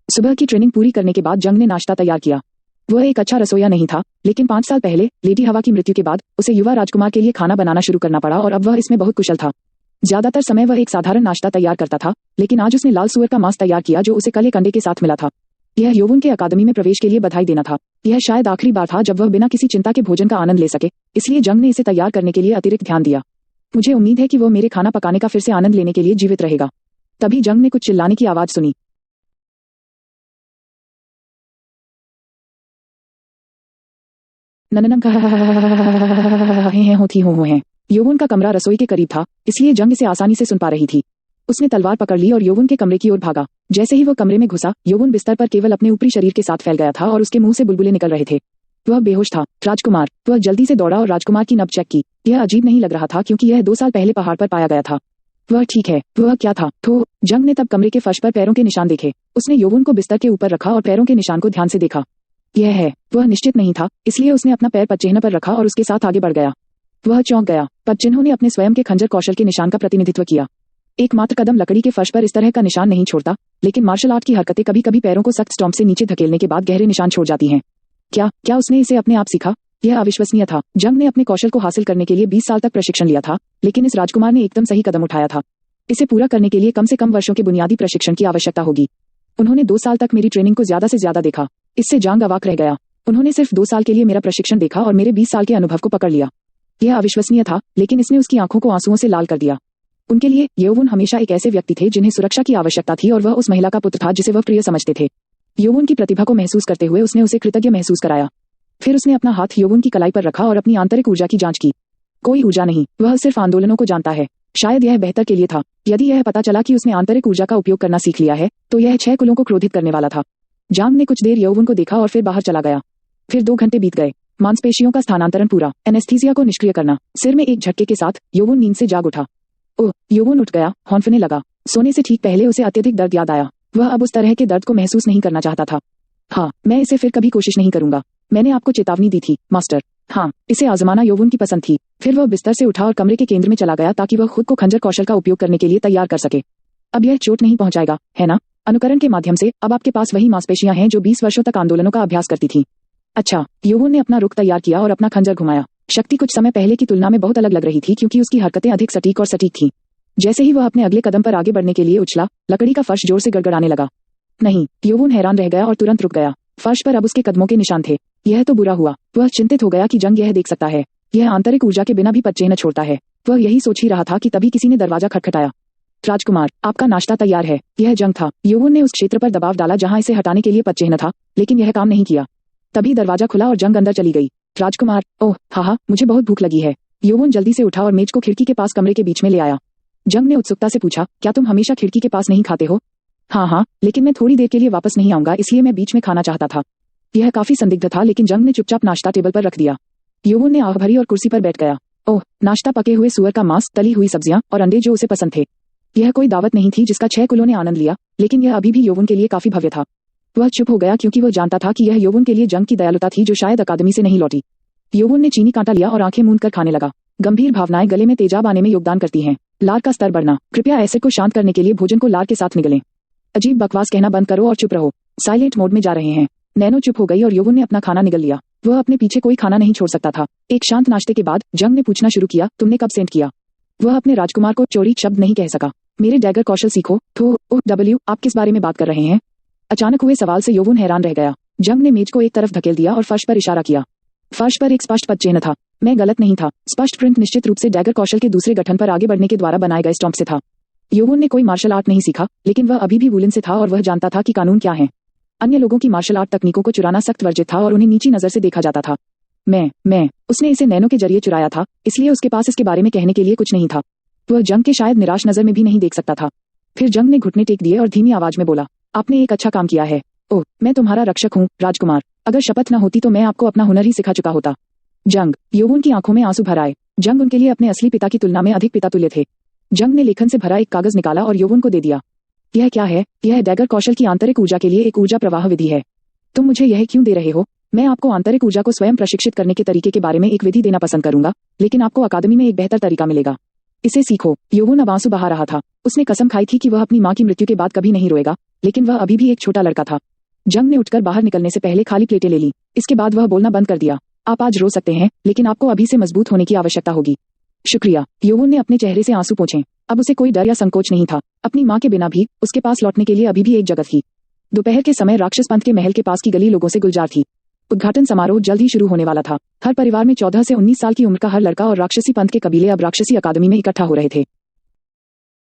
सुबह की ट्रेनिंग पूरी करने के बाद जंग ने नाश्ता तैयार किया। वह एक अच्छा रसोइया नहीं था, लेकिन 5 साल पहले लेडी हवा की मृत्यु के बाद उसे युवा राजकुमार के लिए खाना बनाना शुरू करना पड़ा और अब वह इसमें बहुत कुशल था। ज्यादातर समय वह एक साधारण नाश्ता तैयार करता था, लेकिन आज उसने लाल सुअर का मांस तैयार किया जो उसे कल एक अंडे के साथ मिला था। यह योवुन के अकादमी में प्रवेश के लिए बधाई देना था। यह शायद आखिरी बार था जब वह बिना किसी चिंता के भोजन का आनंद ले सके, इसलिए जंग ने इसे तैयार करने के लिए अतिरिक्त ध्यान दिया। मुझे उम्मीद है कि वह मेरे खाना पकाने का फिर से आनंद लेने के लिए जीवित रहेगा। तभी जंग ने कुछ चिल्लाने की आवाज सुनी। नननम होती हैं। योवुन का कमरा रसोई के करीब था, इसलिए जंग इसे आसानी से सुन पा रही थी। उसने तलवार पकड़ ली और योवुन के कमरे की ओर भागा। जैसे ही वह कमरे में घुसा, योवुन बिस्तर पर केवल अपने ऊपरी शरीर के साथ फैल गया था और उसके मुंह से बुलबुले निकल रहे थे। वह बेहोश था। राजकुमार। वह जल्दी से दौड़ा और राजकुमार की नब्ज चेक की। यह अजीब नहीं लग रहा था क्योंकि यह 2 साल पहले पहाड़ पर पाया गया था। वह ठीक है। वह क्या था? तो जंग ने तब कमरे के फर्श पर पैरों के निशान देखे। उसने योवुन को बिस्तर के ऊपर रखा और पैरों के निशान को ध्यान से देखा। यह है। वह निश्चित नहीं था, इसलिए उसने अपना पैर पदचिह्न पर रखा और उसके साथ आगे बढ़ गया। वह चौंक गया। पदचिह्नों ने अपने स्वयं के खंजर कौशल के निशान का प्रतिनिधित्व किया। एकमात्र कदम लकड़ी के फर्श पर इस तरह का निशान नहीं छोड़ता, लेकिन मार्शल आर्ट की हरकतें कभी कभी पैरों को सख्त स्टॉम्प से नीचे धकेलने के बाद गहरे निशान छोड़ जाती हैं। क्या उसने इसे अपने आप सीखा? यह अविश्वसनीय था। जंग ने अपने कौशल को हासिल करने के लिए 20 साल तक प्रशिक्षण लिया था, लेकिन इस राजकुमार ने एकदम सही कदम उठाया था। इसे पूरा करने के लिए कम से कम वर्षों के बुनियादी प्रशिक्षण की आवश्यकता होगी। उन्होंने 2 साल तक मेरी ट्रेनिंग को ज्यादा से ज्यादा देखा। इससे जांग अवाक रह गया। उन्होंने सिर्फ 2 साल के लिए मेरा प्रशिक्षण देखा और मेरे 20 साल के अनुभव को पकड़ लिया। यह अविश्वसनीय था, लेकिन इसने उसकी आंखों को आंसुओं से लाल कर दिया। उनके लिए योवुन हमेशा एक ऐसे व्यक्ति थे जिन्हें सुरक्षा की आवश्यकता थी और वह उस महिला का पुत्र था जिसे वह प्रिय समझते थे। योवुन की प्रतिभा को महसूस करते हुए उसने उसे कृतज्ञ महसूस कराया। फिर उसने अपना हाथ योवुन की कलाई पर रखा और अपनी आंतरिक ऊर्जा की जांच की। कोई ऊर्जा नहीं, वह सिर्फ आंदोलनों को जानता है। शायद यह बेहतर के लिए था। यदि यह पता चला कि उसने आंतरिक ऊर्जा का उपयोग करना सीख लिया है, तो यह 6 कुलों को क्रोधित करने वाला था। जांग ने कुछ देर योवुन को देखा और फिर बाहर चला गया। फिर 2 घंटे बीत गए। मांसपेशियों का स्थानांतरण पूरा। एनेस्थीसिया को निष्क्रिय करना। सिर में एक झटके के साथ योवुन नींद से जाग उठा। ओह! योवुन उठ गया, हौंफने लगा। सोने से ठीक पहले उसे अत्यधिक दर्द याद आया। वह अब उस तरह के दर्द को महसूस नहीं करना चाहता था। हाँ, मैं इसे फिर कभी कोशिश नहीं करूंगा। मैंने आपको चेतावनी दी थी, मास्टर। हाँ, इसे आजमाना योवुन की पसंद थी। फिर वह बिस्तर से उठा और कमरे के केंद्र में चला गया ताकि वह खुद को खंजर कौशल का उपयोग करने के लिए तैयार कर सके। अब यह चोट नहीं पहुंचाएगा, है ना? अनुकरण के माध्यम से अब आपके पास वही मांसपेशियां हैं जो 20 वर्षों तक आंदोलनों का अभ्यास करती थीं। अच्छा, योवुन ने अपना रुख तैयार किया और अपना खंजर घुमाया। शक्ति कुछ समय पहले की तुलना में बहुत अलग लग रही थी क्योंकि उसकी हरकतें अधिक सटीक और सटीक थीं। जैसे ही वह अपने अगले कदम पर आगे बढ़ने के लिए उछला, लकड़ी का फर्श जोर से गड़गड़ाने लगा। नहीं, योवुन हैरान रह गया और तुरंत रुक गया। फर्श पर अब उसके कदमों के निशान थे। यह तो बुरा हुआ। वह चिंतित हो गया कि जंग यह देख सकता है। यह आंतरिक ऊर्जा के बिना भी पदचिह्न छोड़ता है। वह यही सोच ही रहा था कि तभी किसी ने दरवाजा खटखटाया। राजकुमार, आपका नाश्ता तैयार है। यह जंग था। योवुन ने उस क्षेत्र पर दबाव डाला जहां इसे हटाने के लिए पदचिह्न था, लेकिन यह काम नहीं किया। तभी दरवाजा खुला और जंग अंदर चली गई। राजकुमार, ओह हाँ, मुझे बहुत भूख लगी है। योवुन जल्दी से उठा और मेज को खिड़की के पास कमरे के बीच में ले आया। जंग ने उत्सुकता से पूछा, क्या तुम हमेशा खिड़की के पास नहीं खाते हो? हाँ, लेकिन मैं थोड़ी देर के लिए वापस नहीं आऊंगा, इसलिए मैं बीच में खाना चाहता था। यह काफी संदिग्ध था, लेकिन जंग ने चुपचाप नाश्ता टेबल पर रख दिया। योवुन ने आह भरी और कुर्सी पर बैठ गया। ओह, नाश्ता पके हुए सुअर का मांस, तली हुई सब्जियां और अंडे जो उसे पसंद थे। यह कोई दावत नहीं थी जिसका 6 कुलों ने आनंद लिया, लेकिन यह अभी भी योवुन के लिए काफी भव्य था। वह चुप हो गया क्योंकि वह जानता था कि यह योवुन के लिए जंग की दयालुता थी जो शायद अकादमी से नहीं लौटी। योवुन ने चीनी कांटा लिया और आंखें मूंद कर खाने लगा। गंभीर भावनाएं गले में तेजाब आने में योगदान करती हैं। लार का स्तर बढ़ना। कृपया एसिड को शांत करने के लिए भोजन को लार के साथ निगलें। अजीब बकवास कहना बंद करो और चुप रहो। साइलेंट मोड में जा रहे हैं। नैनो चुप हो गई और योवुन ने अपना खाना निगल लिया। वह अपने पीछे कोई खाना नहीं छोड़ सकता था। एक शांत नाश्ते के बाद जंग ने पूछना शुरू किया, तुमने कब सेंट किया? वह अपने राजकुमार को चोरी शब्द नहीं कह सका। मेरे डैगर कौशल सीखो। आप किस बारे में बात कर रहे हैं? अचानक हुए सवाल से योवुन हैरान रह गया। जंग ने मेज को एक तरफ धकेल दिया और फर्श पर इशारा किया। फर्श पर एक स्पष्ट पदचिह्न था। मैं गलत नहीं था। स्पष्ट प्रिंट निश्चित रूप से डैगर कौशल के दूसरे गठन पर आगे बढ़ने के द्वारा बनाए गए स्टॉम्प से था। योवुन ने कोई मार्शल आर्ट नहीं सीखा, लेकिन वह अभी भी वुलिन से था और वह जानता था कि कानून क्या है। अन्य लोगों की मार्शल आर्ट तकनीकों को चुराना सख्त वर्जित था और उन्हें नीची नजर से देखा जाता था। उसने इसे नैनो के जरिए चुराया था, इसलिए उसके पास इसके बारे में कहने के लिए कुछ नहीं था। वह जंग के शायद निराश नजर में भी नहीं देख सकता था। फिर जंग ने घुटने टेक दिए और धीमी आवाज में बोला, आपने एक अच्छा काम किया है। ओह, मैं तुम्हारा रक्षक हूँ, राजकुमार। अगर शपथ न होती तो मैं आपको अपना हुनर ही सिखा चुका होता। जंग। योवुन की आंखों में आंसू भर आए। जंग उनके लिए अपने असली पिता की तुलना में अधिक पितातुल्य थे। जंग ने लेखन से भरा एक कागज निकाला और योवुन को दे दिया। यह क्या है? यह डैगर कौशल की आंतरिक ऊर्जा के लिए एक ऊर्जा प्रवाह विधि है। तुम मुझे यह क्यों दे रहे हो? मैं आपको आंतरिक ऊर्जा को स्वयं प्रशिक्षित करने के तरीके के बारे में एक विधि देना पसंद करूंगा, लेकिन आपको अकादमी में एक बेहतर तरीका मिलेगा। इसे सीखो। योवुन अब आंसू बहा रहा था। उसने कसम खाई थी कि वह अपनी माँ की मृत्यु के बाद कभी नहीं रोएगा, लेकिन वह अभी भी एक छोटा लड़का था। जंग ने उठकर बाहर निकलने से पहले खाली प्लेटें ले ली। इसके बाद वह बोलना बंद कर दिया। आप आज रो सकते हैं, लेकिन आपको अभी से मजबूत होने की आवश्यकता होगी। शुक्रिया। योवुन ने अपने चेहरे से आंसू पोंछे। अब उसे कोई डर या संकोच नहीं था। अपनी माँ के बिना भी उसके पास लौटने के लिए अभी भी एक जगह थी। दोपहर के समय राक्षस पंथ के महल के पास की गली लोगों से गुलजार थी। उद्घाटन समारोह जल्द ही शुरू होने वाला था। हर परिवार में 14 से 19 साल की उम्र का हर लड़का और राक्षसी पंथ के कबीले अब राक्षसी अकादमी में इकट्ठा हो रहे थे।